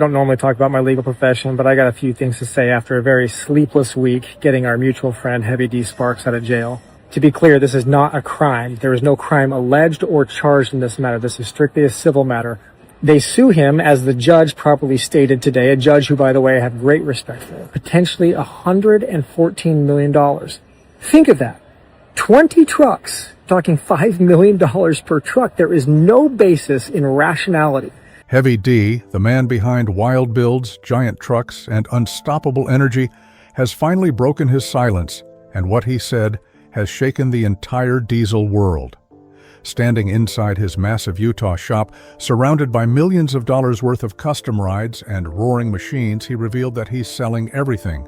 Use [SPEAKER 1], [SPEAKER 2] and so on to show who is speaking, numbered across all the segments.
[SPEAKER 1] I don't normally talk about my legal profession, but I got a few things to say after a very sleepless week getting our mutual friend Heavy D Sparks out of jail. To be clear, this is not a crime. There is no crime alleged or charged in this matter. This is strictly a civil matter. They sue him, as the judge properly stated today, a judge who, by the way, I have great respect for, potentially $114 million. Think of that. 20 trucks, talking $5 million per truck. There is no basis in rationality.
[SPEAKER 2] Heavy D, the man behind wild builds, giant trucks, and unstoppable energy, has finally broken his silence, and what he said has shaken the entire diesel world. Standing inside his massive Utah shop, surrounded by millions of dollars worth of custom rides and roaring machines, he revealed that he's selling everything.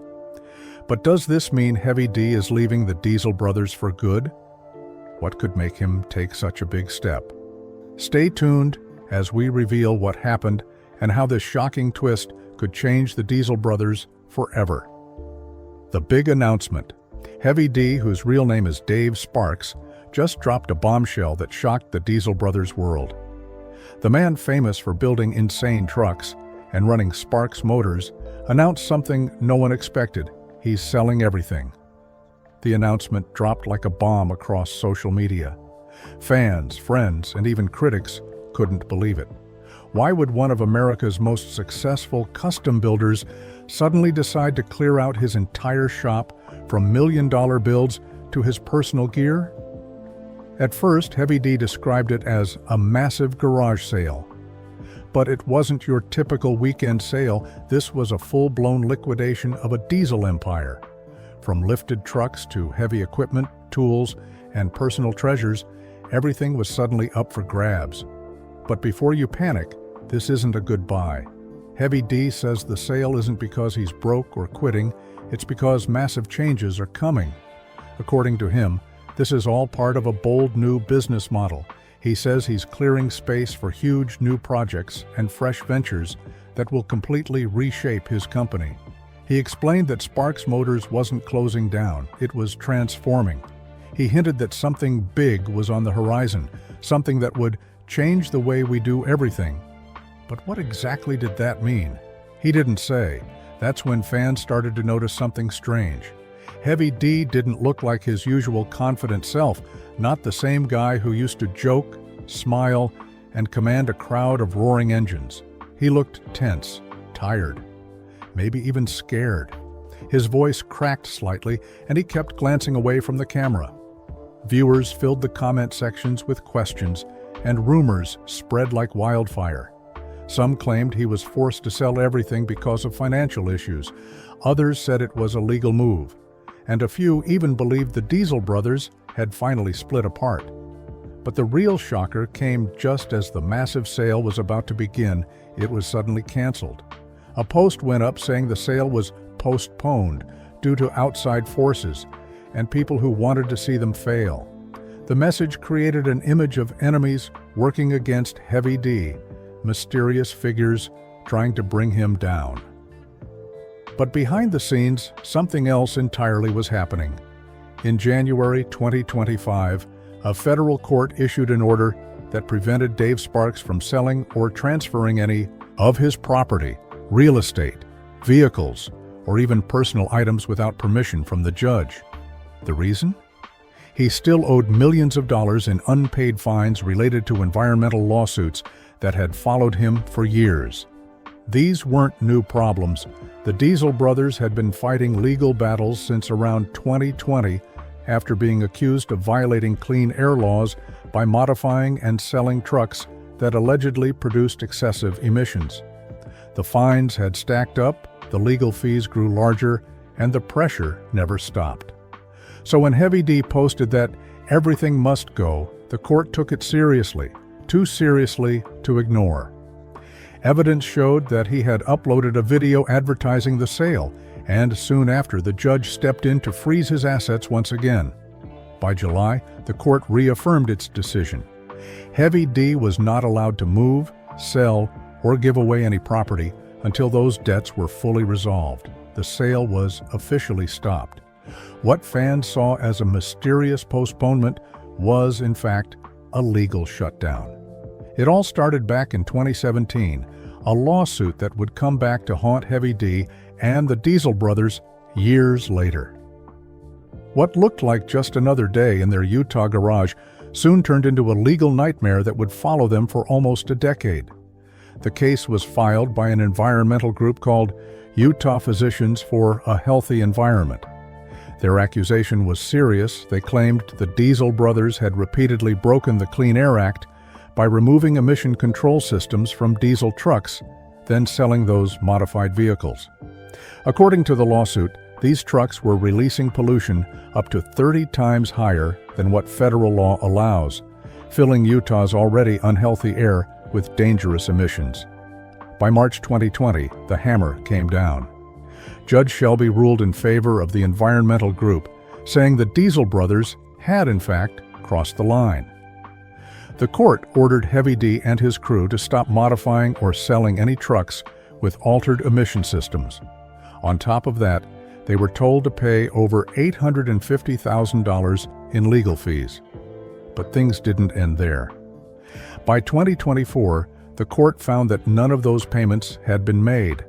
[SPEAKER 2] But does this mean Heavy D is leaving the Diesel Brothers for good? What could make him take such a big step? Stay tuned as we reveal what happened and how this shocking twist could change the Diesel Brothers forever. The big announcement. Heavy D, whose real name is Dave Sparks, just dropped a bombshell that shocked the Diesel Brothers world. The man famous for building insane trucks and running Sparks Motors announced something no one expected. He's selling everything. The announcement dropped like a bomb across social media. Fans, friends, and even critics couldn't believe it. Why would one of America's most successful custom builders suddenly decide to clear out his entire shop from million-dollar builds to his personal gear? At first, Heavy D described it as a massive garage sale. But it wasn't your typical weekend sale. This was a full-blown liquidation of a diesel empire. From lifted trucks to heavy equipment, tools, and personal treasures, everything was suddenly up for grabs. But before you panic, this isn't a goodbye. Heavy D says the sale isn't because he's broke or quitting, it's because massive changes are coming. According to him, this is all part of a bold new business model. He says he's clearing space for huge new projects and fresh ventures that will completely reshape his company. He explained that Sparks Motors wasn't closing down, it was transforming. He hinted that something big was on the horizon, something that would change the way we do everything. But what exactly did that mean? He didn't say. That's when fans started to notice something strange. Heavy D didn't look like his usual confident self, not the same guy who used to joke, smile, and command a crowd of roaring engines. He looked tense, tired, maybe even scared. His voice cracked slightly, and he kept glancing away from the camera. Viewers filled the comment sections with questions, and rumors spread like wildfire. Some claimed he was forced to sell everything because of financial issues. Others said it was a legal move. And a few even believed the Diesel Brothers had finally split apart. But the real shocker came just as the massive sale was about to begin. It was suddenly canceled. A post went up saying the sale was postponed due to outside forces and people who wanted to see them fail. The message created an image of enemies working against Heavy D, mysterious figures trying to bring him down. But behind the scenes, something else entirely was happening. In January 2025, a federal court issued an order that prevented Dave Sparks from selling or transferring any of his property, real estate, vehicles, or even personal items without permission from the judge. The reason? He still owed millions of dollars in unpaid fines related to environmental lawsuits that had followed him for years. These weren't new problems. The Diesel Brothers had been fighting legal battles since around 2020 after being accused of violating clean air laws by modifying and selling trucks that allegedly produced excessive emissions. The fines had stacked up, the legal fees grew larger, and the pressure never stopped. So when Heavy D posted that everything must go, the court took it seriously, too seriously to ignore. Evidence showed that he had uploaded a video advertising the sale, and soon after the judge stepped in to freeze his assets once again. By July, the court reaffirmed its decision. Heavy D was not allowed to move, sell, or give away any property until those debts were fully resolved. The sale was officially stopped. What fans saw as a mysterious postponement was, in fact, a legal shutdown. It all started back in 2017. a lawsuit that would come back to haunt Heavy D and the Diesel brothers years later. What looked like just another day in their Utah garage soon turned into a legal nightmare that would follow them for almost a decade. The case was filed by an environmental group called Utah Physicians for a Healthy Environment. Their accusation was serious. They claimed the Diesel brothers had repeatedly broken the Clean Air Act by removing emission control systems from diesel trucks, then selling those modified vehicles. According to the lawsuit, these trucks were releasing pollution up to 30 times higher than what federal law allows, filling Utah's already unhealthy air with dangerous emissions. By March 2020, the hammer came down. Judge Shelby ruled in favor of the environmental group, saying the Diesel brothers had, in fact, crossed the line. The court ordered Heavy D and his crew to stop modifying or selling any trucks with altered emission systems. On top of that, they were told to pay over $850,000 in legal fees. But things didn't end there. By 2024, the court found that none of those payments had been made.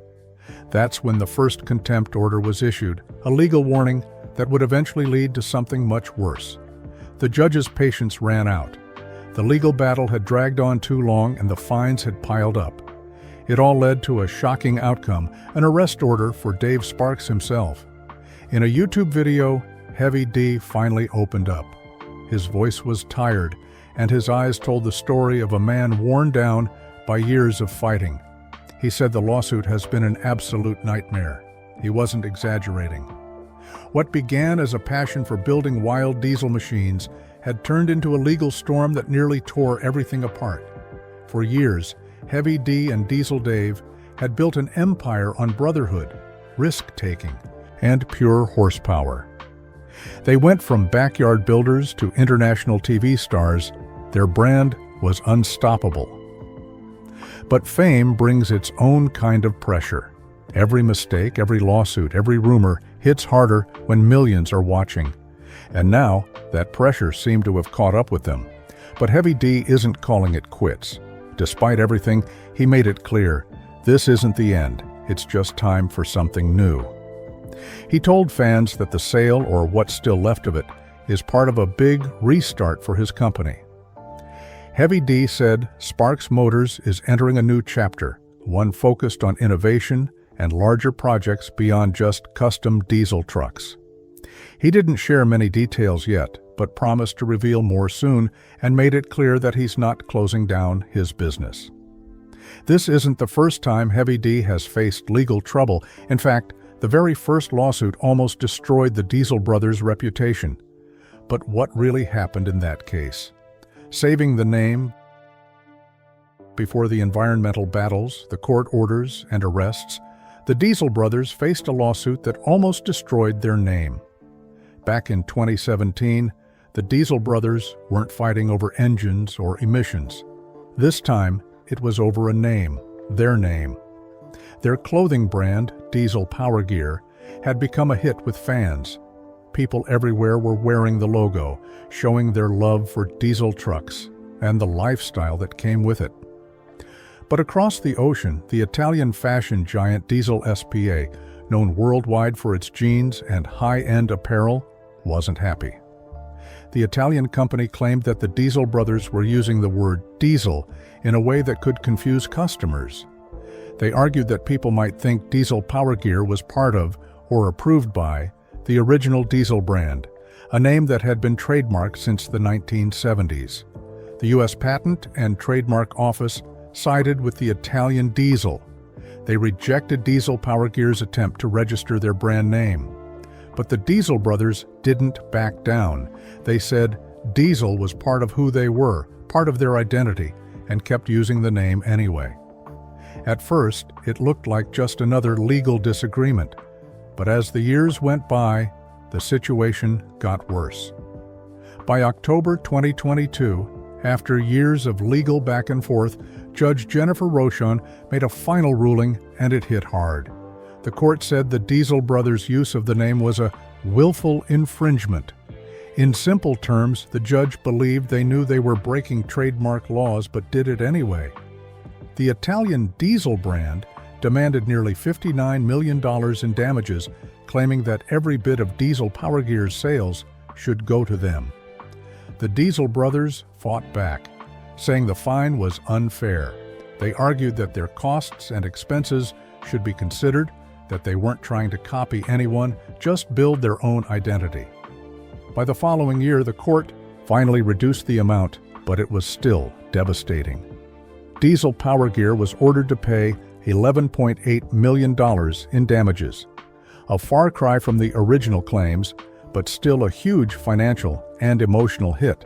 [SPEAKER 2] That's when the first contempt order was issued, a legal warning that would eventually lead to something much worse. The judge's patience ran out. The legal battle had dragged on too long and the fines had piled up. It all led to a shocking outcome, an arrest order for Dave Sparks himself. In a YouTube video, Heavy D finally opened up. His voice was tired, and his eyes told the story of a man worn down by years of fighting. He said the lawsuit has been an absolute nightmare. He wasn't exaggerating. What began as a passion for building wild diesel machines had turned into a legal storm that nearly tore everything apart. For years, Heavy D and Diesel Dave had built an empire on brotherhood, risk-taking, and pure horsepower. They went from backyard builders to international TV stars. Their brand was unstoppable. But fame brings its own kind of pressure. Every mistake, every lawsuit, every rumor hits harder when millions are watching. And now, that pressure seemed to have caught up with them. But Heavy D isn't calling it quits. Despite everything, he made it clear, this isn't the end, it's just time for something new. He told fans that the sale, or what's still left of it, is part of a big restart for his company. Heavy D said Sparks Motors is entering a new chapter, one focused on innovation and larger projects beyond just custom diesel trucks. He didn't share many details yet, but promised to reveal more soon and made it clear that he's not closing down his business. This isn't the first time Heavy D has faced legal trouble. In fact, the very first lawsuit almost destroyed the Diesel brothers' reputation. But what really happened in that case? Saving the name before the environmental battles, the court orders, and arrests, the Diesel brothers faced a lawsuit that almost destroyed their name. Back in 2017, the Diesel brothers weren't fighting over engines or emissions. This time, it was over a name, their name. Their clothing brand, Diesel Power Gear, had become a hit with fans. People everywhere were wearing the logo, showing their love for diesel trucks and the lifestyle that came with it. But across the ocean, the Italian fashion giant Diesel SPA, known worldwide for its jeans and high-end apparel, wasn't happy. The Italian company claimed that the Diesel brothers were using the word diesel in a way that could confuse customers. They argued that people might think Diesel Power Gear was part of, or approved by, the original Diesel brand, a name that had been trademarked since the 1970s. The U.S. Patent and Trademark Office sided with the Italian Diesel. They rejected Diesel Power Gear's attempt to register their brand name. But the Diesel brothers didn't back down. They said Diesel was part of who they were, part of their identity, and kept using the name anyway. At first, it looked like just another legal disagreement. But as the years went by, the situation got worse. By October 2022, after years of legal back and forth, Judge Jennifer Rochon made a final ruling, and it hit hard. The court said the Diesel brothers' use of the name was a willful infringement. In simple terms, the judge believed they knew they were breaking trademark laws but did it anyway. The Italian Diesel brand demanded nearly $59 million in damages, claiming that every bit of Diesel Power Gear's sales should go to them. The Diesel brothers fought back, saying the fine was unfair. They argued that their costs and expenses should be considered, that they weren't trying to copy anyone, just build their own identity. By the following year, the court finally reduced the amount, but it was still devastating. Diesel Power Gear was ordered to pay $11.8 million in damages, a far cry from the original claims, but still a huge financial and emotional hit.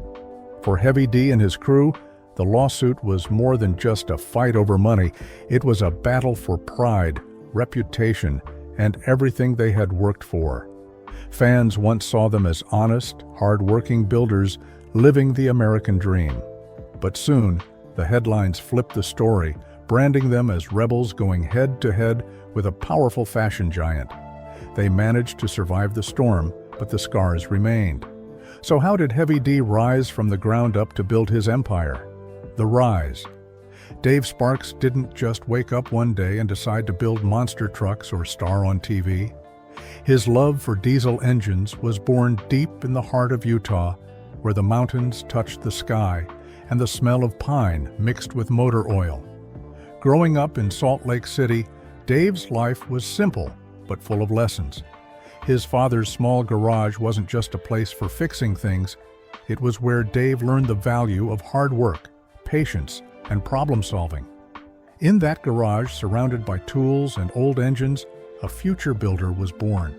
[SPEAKER 2] For Heavy D and his crew, the lawsuit was more than just a fight over money. It was a battle for pride, reputation, and everything they had worked for. Fans once saw them as honest, hard-working builders living the American dream. But soon, the headlines flipped the story, branding them as rebels going head-to-head with a powerful fashion giant. They managed to survive the storm, but the scars remained. So how did Heavy D rise from the ground up to build his empire? The rise. Dave Sparks didn't just wake up one day and decide to build monster trucks or star on TV. His love for diesel engines was born deep in the heart of Utah, where the mountains touched the sky and the smell of pine mixed with motor oil. Growing up in Salt Lake City, Dave's life was simple but full of lessons. His father's small garage wasn't just a place for fixing things, it was where Dave learned the value of hard work, patience, and problem solving. In that garage, surrounded by tools and old engines, a future builder was born.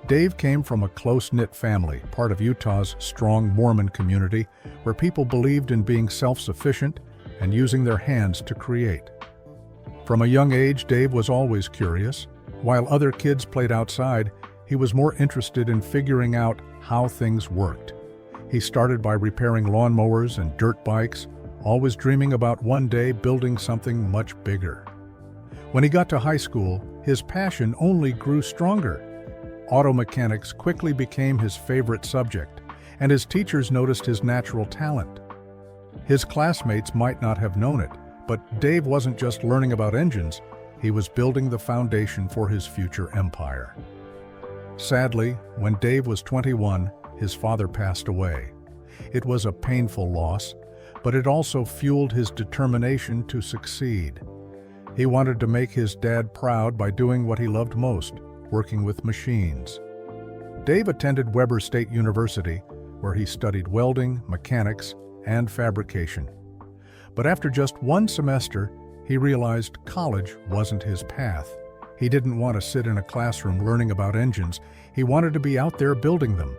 [SPEAKER 2] Dave came from a close-knit family, part of Utah's strong Mormon community, where people believed in being self-sufficient and using their hands to create. From a young age, Dave was always curious. While other kids played outside, he was more interested in figuring out how things worked. He started by repairing lawnmowers and dirt bikes, always dreaming about one day building something much bigger. When he got to high school, his passion only grew stronger. Auto mechanics quickly became his favorite subject, and his teachers noticed his natural talent. His classmates might not have known it, but Dave wasn't just learning about engines, he was building the foundation for his future empire. Sadly, when Dave was 21, his father passed away. It was a painful loss, but it also fueled his determination to succeed. He wanted to make his dad proud by doing what he loved most, working with machines. Dave attended Weber State University, where he studied welding, mechanics, and fabrication. But after just one semester, he realized college wasn't his path. He didn't want to sit in a classroom learning about engines. He wanted to be out there building them.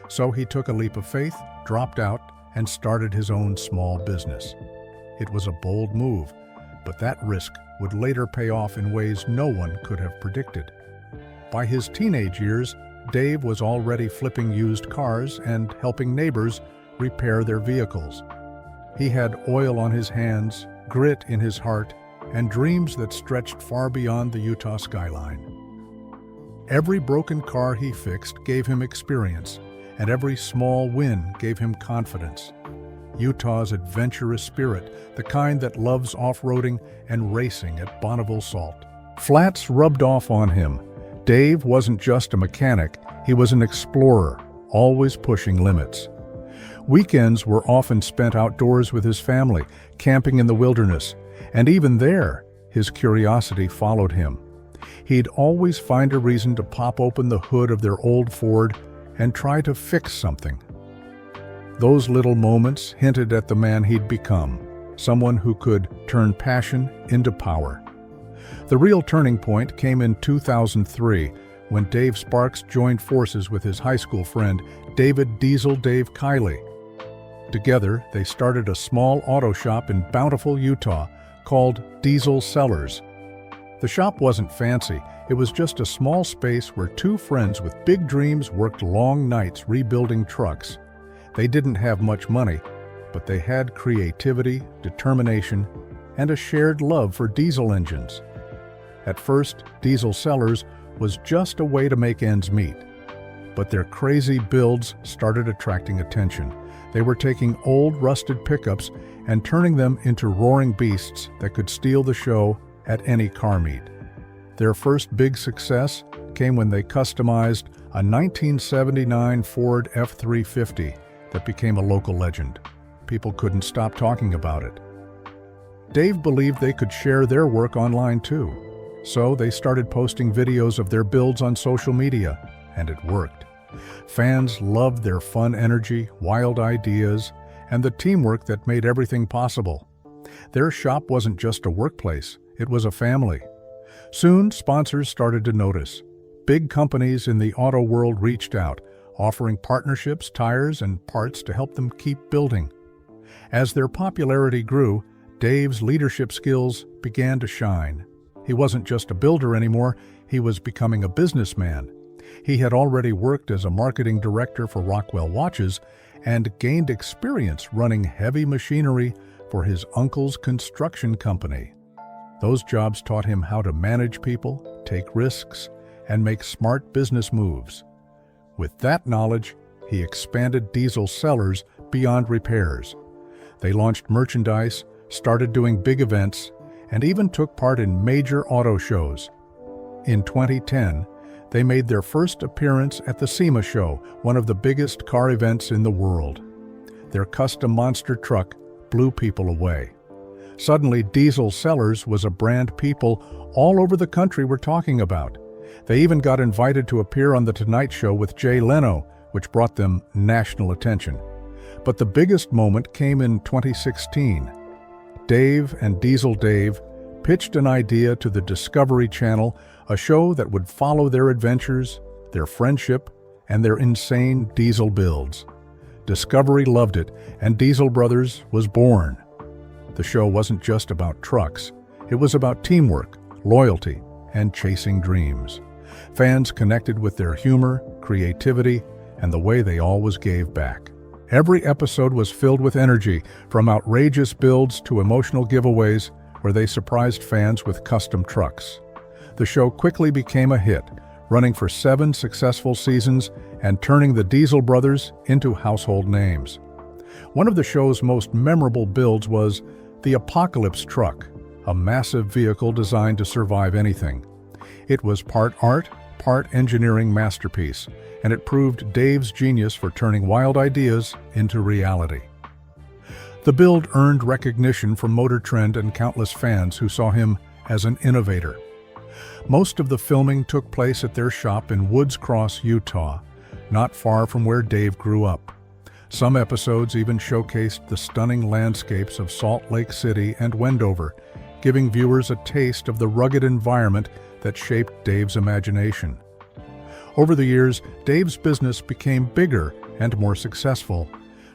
[SPEAKER 2] So he took a leap of faith, dropped out, and started his own small business. It was a bold move, but that risk would later pay off in ways no one could have predicted. By his teenage years, Dave was already flipping used cars and helping neighbors repair their vehicles. He had oil on his hands, grit in his heart, and dreams that stretched far beyond the Utah skyline. Every broken car he fixed gave him experience, and every small win gave him confidence. Utah's adventurous spirit, the kind that loves off-roading and racing at Bonneville Salt. Flats rubbed off on him. Dave wasn't just a mechanic, he was an explorer, always pushing limits. Weekends were often spent outdoors with his family, camping in the wilderness, and even there, his curiosity followed him. He'd always find a reason to pop open the hood of their old Ford and try to fix something. Those little moments hinted at the man he'd become, someone who could turn passion into power. The real turning point came in 2003, when Dave Sparks joined forces with his high school friend, David Diesel Dave Kiley. Together, they started a small auto shop in Bountiful, Utah, called Diesel Cellars. The shop wasn't fancy, it was just a small space where two friends with big dreams worked long nights rebuilding trucks. They didn't have much money, but they had creativity, determination, and a shared love for diesel engines. At first, Diesel Cellars was just a way to make ends meet. But their crazy builds started attracting attention. They were taking old, rusted pickups and turning them into roaring beasts that could steal the show at any car meet. Their first big success came when they customized a 1979 Ford F-350 that became a local legend. People couldn't stop talking about it. Dave believed they could share their work online too, so they started posting videos of their builds on social media, and it worked. Fans loved their fun energy, wild ideas, and the teamwork that made everything possible. Their shop wasn't just a workplace, it was a family. Soon, sponsors started to notice. Big companies in the auto world reached out, offering partnerships, tires, and parts to help them keep building. As their popularity grew, Dave's leadership skills began to shine. He wasn't just a builder anymore, he was becoming a businessman. He had already worked as a marketing director for Rockwell Watches and gained experience running heavy machinery for his uncle's construction company. Those jobs taught him how to manage people, take risks, and make smart business moves. With that knowledge, he expanded Diesel Cellars beyond repairs. They launched merchandise, started doing big events, and even took part in major auto shows. In 2010, they made their first appearance at the SEMA show, one of the biggest car events in the world. Their custom monster truck blew people away. Suddenly, Diesel Cellars was a brand people all over the country were talking about. They even got invited to appear on The Tonight Show with Jay Leno, which brought them national attention. But the biggest moment came in 2016. Dave and Diesel Dave pitched an idea to the Discovery Channel, a show that would follow their adventures, their friendship, and their insane diesel builds. Discovery loved it, and Diesel Brothers was born. The show wasn't just about trucks. It was about teamwork, loyalty, and chasing dreams. Fans connected with their humor, creativity, and the way they always gave back. Every episode was filled with energy, from outrageous builds to emotional giveaways, where they surprised fans with custom trucks. The show quickly became a hit, running for 7 successful seasons and turning the Diesel Brothers into household names. One of the show's most memorable builds was the Apocalypse Truck, a massive vehicle designed to survive anything. It was part art, part engineering masterpiece, and it proved Dave's genius for turning wild ideas into reality. The build earned recognition from Motor Trend and countless fans who saw him as an innovator. Most of the filming took place at their shop in Woods Cross, Utah, not far from where Dave grew up. Some episodes even showcased the stunning landscapes of Salt Lake City and Wendover, giving viewers a taste of the rugged environment that shaped Dave's imagination. Over the years, Dave's business became bigger and more successful,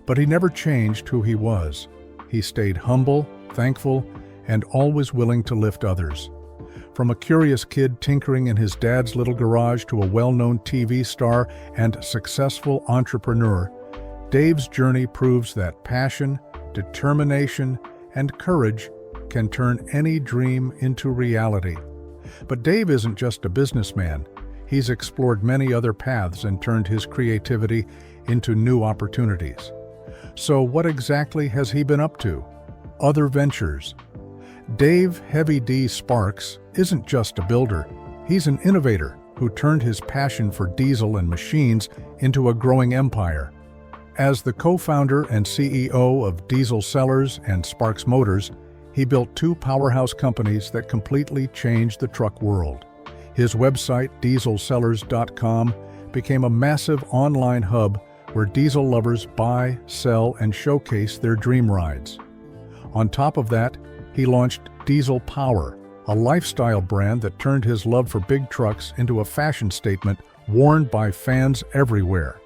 [SPEAKER 2] but he never changed who he was. He stayed humble, thankful, and always willing to lift others. From a curious kid tinkering in his dad's little garage to a well-known TV star and successful entrepreneur, Dave's journey proves that passion, determination, and courage can turn any dream into reality. But Dave isn't just a businessman. He's explored many other paths and turned his creativity into new opportunities. So what exactly has he been up to? Other ventures. Dave Heavy D Sparks isn't just a builder. He's an innovator who turned his passion for diesel and machines into a growing empire. As the co-founder and CEO of Diesel Cellars and Sparks Motors, he built 2 powerhouse companies that completely changed the truck world. His website, dieselcellars.com, became a massive online hub where diesel lovers buy, sell, and showcase their dream rides. On top of that, he launched Diesel Power, a lifestyle brand that turned his love for big trucks into a fashion statement worn by fans everywhere.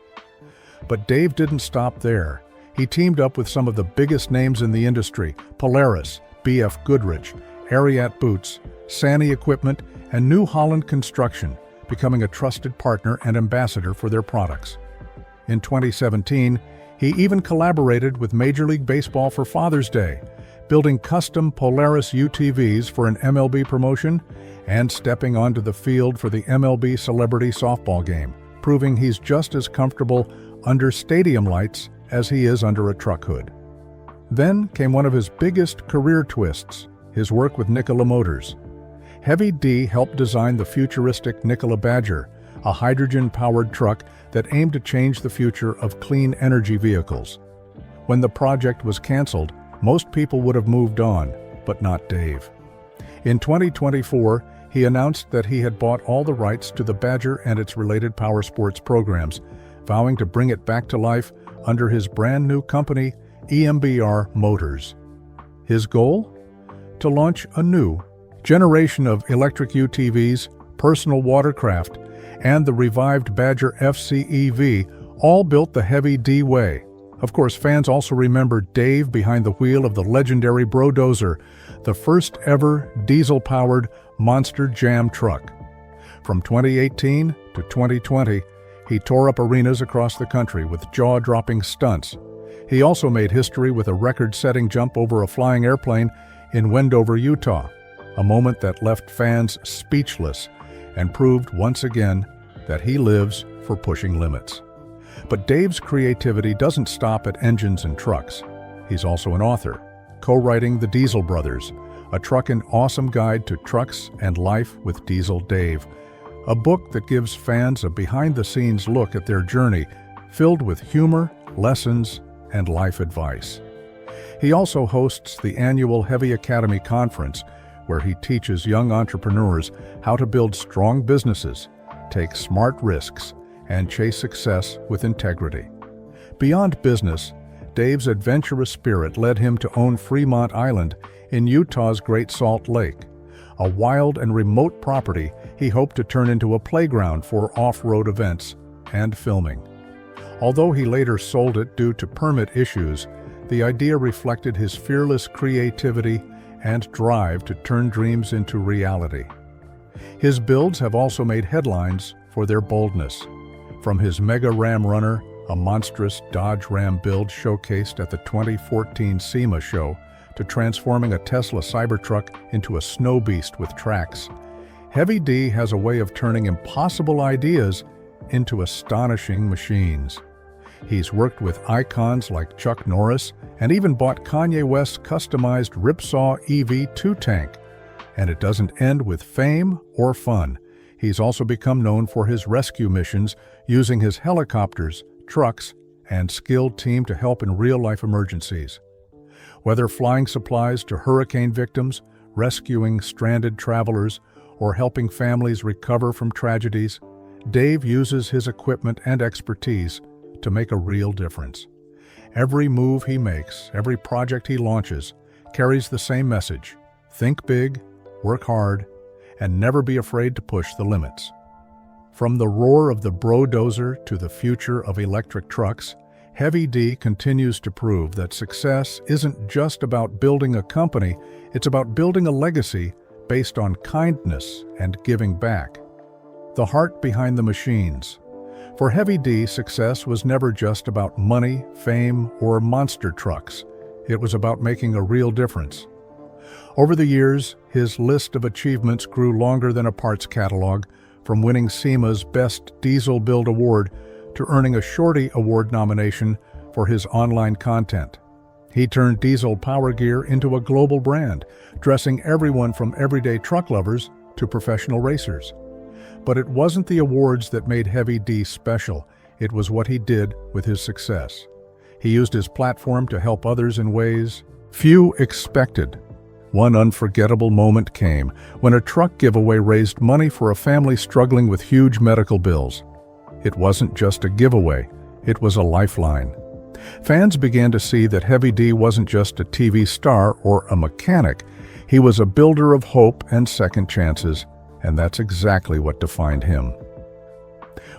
[SPEAKER 2] But Dave didn't stop there. He teamed up with some of the biggest names in the industry: Polaris, BF Goodrich, Ariat Boots, Sany Equipment, and New Holland Construction, becoming a trusted partner and ambassador for their products. In 2017, he even collaborated with Major League Baseball for Father's Day, building custom Polaris UTVs for an MLB promotion and stepping onto the field for the MLB Celebrity Softball game, proving he's just as comfortable under stadium lights as he is under a truck hood. Then came one of his biggest career twists, his work with Nikola Motors. Heavy D helped design the futuristic Nikola Badger, a hydrogen-powered truck that aimed to change the future of clean energy vehicles. When the project was canceled, most people would have moved on, but not Dave. In 2024, he announced that he had bought all the rights to the Badger and its related power sports programs, vowing to bring it back to life under his brand new company, EMBR Motors. His goal? To launch a new generation of electric UTVs, personal watercraft, and the revived Badger FCEV, all built the Heavy D way. Of course, fans also remember Dave behind the wheel of the legendary Brodozer, the first ever diesel-powered monster jam truck. From 2018 to 2020, he tore up arenas across the country with jaw-dropping stunts. He also made history with a record-setting jump over a flying airplane in Wendover, Utah, a moment that left fans speechless and proved once again that he lives for pushing limits. But Dave's creativity doesn't stop at engines and trucks. He's also an author, co-writing The Diesel Brothers, a truckin' awesome guide to trucks and life with Diesel Dave, a book that gives fans a behind-the-scenes look at their journey, filled with humor, lessons, and life advice. He also hosts the annual Heavy Academy Conference, where he teaches young entrepreneurs how to build strong businesses, take smart risks, and chase success with integrity. Beyond business, Dave's adventurous spirit led him to own Fremont Island in Utah's Great Salt Lake, a wild and remote property he hoped to turn into a playground for off-road events and filming. Although he later sold it due to permit issues, the idea reflected his fearless creativity and drive to turn dreams into reality. His builds have also made headlines for their boldness. From his Mega Ram Runner, a monstrous Dodge Ram build showcased at the 2014 SEMA show, to transforming a Tesla Cybertruck into a snow beast with tracks, Heavy D has a way of turning impossible ideas into astonishing machines. He's worked with icons like Chuck Norris and even bought Kanye West's customized Ripsaw EV2 tank. And it doesn't end with fame or fun. He's also become known for his rescue missions using his helicopters, trucks, and skilled team to help in real-life emergencies. Whether flying supplies to hurricane victims, rescuing stranded travelers, or helping families recover from tragedies, Dave uses his equipment and expertise to make a real difference. Every move he makes, every project he launches, carries the same message: think big, work hard, and never be afraid to push the limits. From the roar of the Brodozer to the future of electric trucks, Heavy D continues to prove that success isn't just about building a company, it's about building a legacy based on kindness and giving back. The heart behind the machines. For Heavy D, success was never just about money, fame, or monster trucks. It was about making a real difference. Over the years, his list of achievements grew longer than a parts catalog, from winning SEMA's Best Diesel Build Award to earning a Shorty Award nomination for his online content. He turned diesel power gear into a global brand, dressing everyone from everyday truck lovers to professional racers. But it wasn't the awards that made Heavy D special, it was what he did with his success. He used his platform to help others in ways few expected. One unforgettable moment came when a truck giveaway raised money for a family struggling with huge medical bills. It wasn't just a giveaway, it was a lifeline. Fans began to see that Heavy D wasn't just a TV star or a mechanic, he was a builder of hope and second chances, and that's exactly what defined him.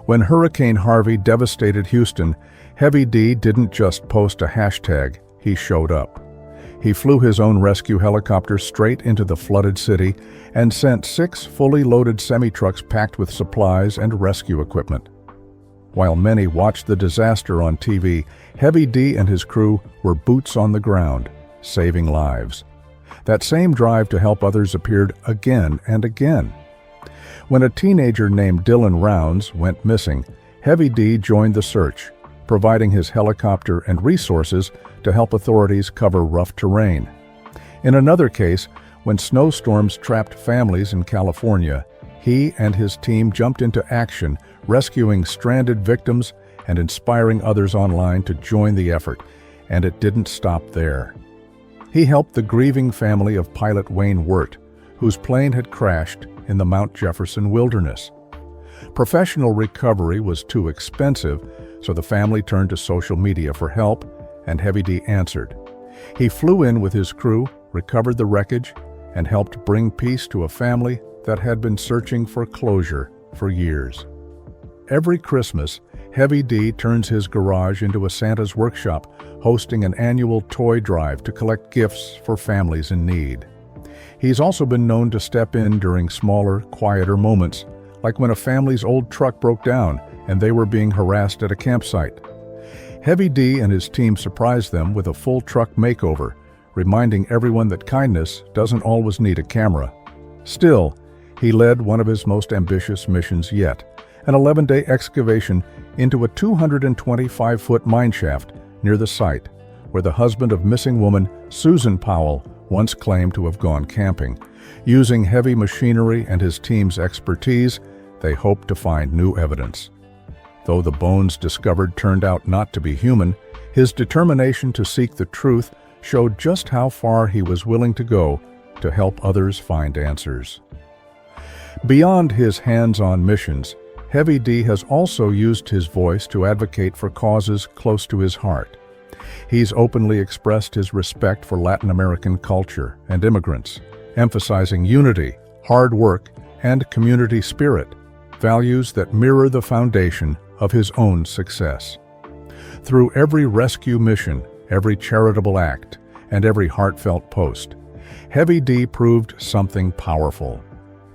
[SPEAKER 2] When Hurricane Harvey devastated Houston, Heavy D didn't just post a hashtag, he showed up. He flew his own rescue helicopter straight into the flooded city and sent 6 fully loaded semi-trucks packed with supplies and rescue equipment. While many watched the disaster on TV, Heavy D and his crew were boots on the ground, saving lives. That same drive to help others appeared again and again. When a teenager named Dylan Rounds went missing, Heavy D joined the search, providing his helicopter and resources to help authorities cover rough terrain. In another case, when snowstorms trapped families in California, he and his team jumped into action, rescuing stranded victims and inspiring others online to join the effort. And it didn't stop there. He helped the grieving family of pilot Wayne Wirt, whose plane had crashed in the Mount Jefferson wilderness. Professional recovery was too expensive, so the family turned to social media for help, and Heavy D answered. He flew in with his crew, recovered the wreckage, and helped bring peace to a family that had been searching for closure for years. Every Christmas, Heavy D turns his garage into a Santa's workshop, hosting an annual toy drive to collect gifts for families in need. He's also been known to step in during smaller, quieter moments, like when a family's old truck broke down and they were being harassed at a campsite. Heavy D and his team surprised them with a full truck makeover, reminding everyone that kindness doesn't always need a camera. Still, he led one of his most ambitious missions yet, an 11-day excavation into a 225-foot mineshaft near the site, where the husband of missing woman Susan Powell once claimed to have gone camping. Using heavy machinery and his team's expertise, they hoped to find new evidence. Though the bones discovered turned out not to be human, his determination to seek the truth showed just how far he was willing to go to help others find answers. Beyond his hands-on missions, Heavy D has also used his voice to advocate for causes close to his heart. He's openly expressed his respect for Latin American culture and immigrants, emphasizing unity, hard work, and community spirit, values that mirror the foundation of his own success. Through every rescue mission, every charitable act, and every heartfelt post, Heavy D proved something powerful,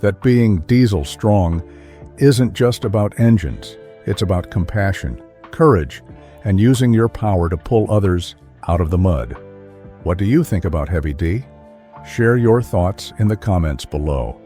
[SPEAKER 2] that being diesel strong isn't just about engines, it's about compassion, courage, and using your power to pull others out of the mud. What do you think about Heavy D? Share your thoughts in the comments below.